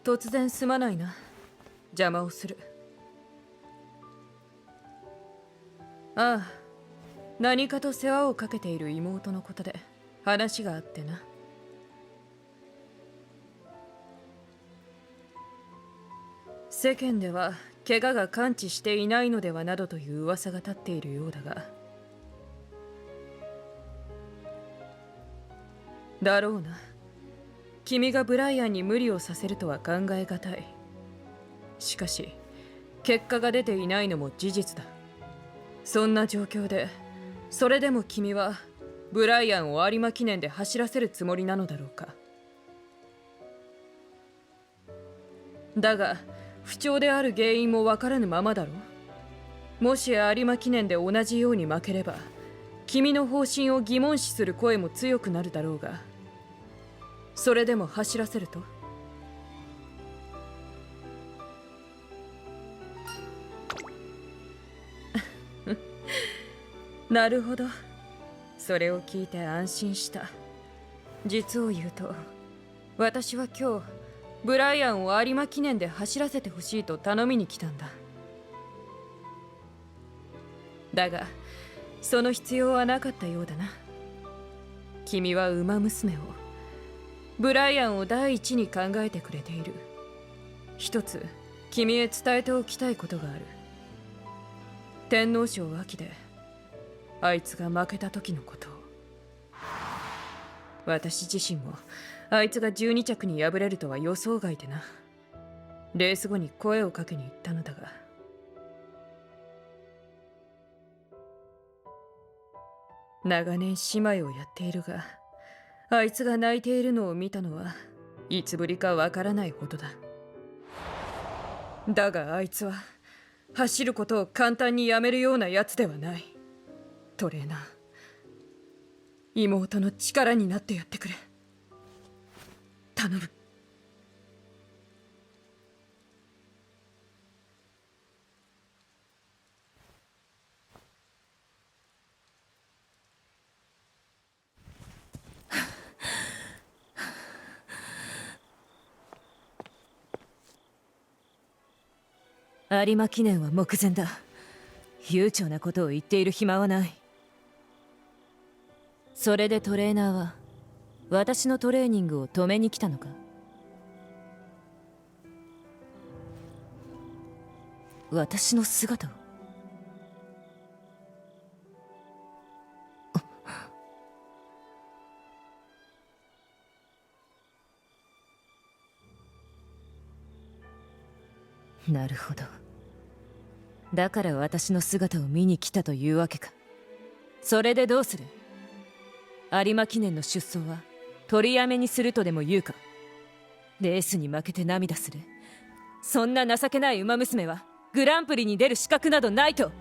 突然すまないな。邪魔をする。ああ、何かと世話をかけている妹のことで話があってな。世間では怪我が完治していないのではなどという噂が立っているようだが、だろうな。君がブライアンに無理をさせるとは考えがたい。しかし結果が出ていないのも事実だ。そんな状況でそれでも君はブライアンを有馬記念で走らせるつもりなのだろうか。だが不調である原因も分からぬままだろう。もし有馬記念で同じように負ければ君の方針を疑問視する声も強くなるだろうが、それでも走らせると？なるほど。それを聞いて安心した。実を言うと私は今日ブライアンを有馬記念で走らせてほしいと頼みに来たんだ。だがその必要はなかったようだな。君は馬娘を、ブライアンを第一に考えてくれている。一つ君へ伝えておきたいことがある。天皇賞秋であいつが負けた時のことを。私自身もあいつが12着に敗れるとは予想外でな。レース後に声をかけに行ったのだが、長年姉妹をやっているが、あいつが泣いているのを見たのはいつぶりかわからないほどだ。だがあいつは走ることを簡単にやめるようなやつではない。トレーナー、妹の力になってやってくれ。頼む。有馬記念は目前だ。悠長なことを言っている暇はない。それでトレーナーは私のトレーニングを止めに来たのか？私の姿を？なるほど。だから私の姿を見に来たというわけか。それでどうする？有馬記念の出走は取りやめにするとでも言うか？レースに負けて涙する。そんな情けない馬娘はグランプリに出る資格などないと。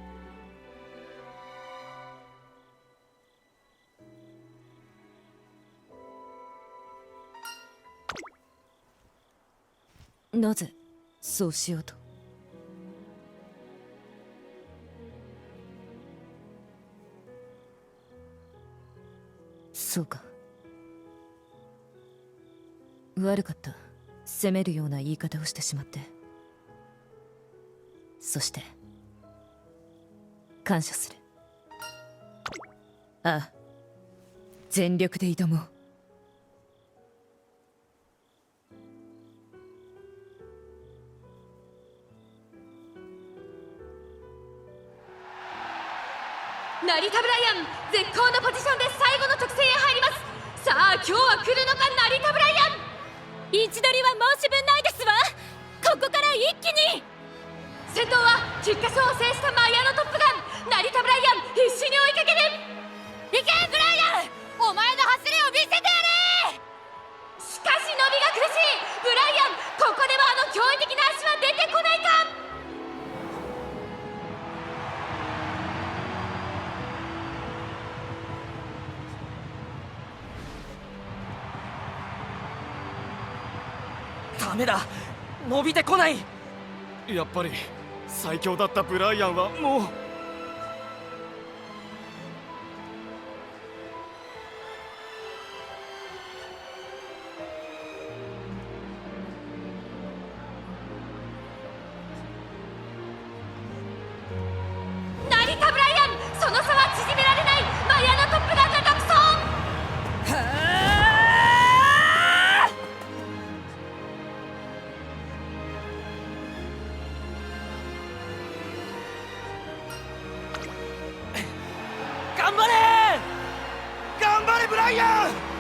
なぜそうしようと？そうか。悪かった。責めるような言い方をしてしまって。そして感謝する。ああ、全力で挑もう。成田ブライアン、絶好のポジションで最後の直線へ入ります。さあ今日は来るのか成田ブライアン。位置取りは申し分ないですわ。ここから一気に。先頭は菊花賞を制したマイヤーのトップガン成田ブライアン、必死に追いかける。行けブライアン、お前の走りを見せてやれ。しかし伸びが苦しい。ブライアン、ここではあの驚異的な足は出てこないか。ダメだ、伸びてこない。やっぱり最強だったブライアンはもう。成田ブライアン、その差は縮められない。マヤのトップガンが独走。頑張れ頑張れブライアン。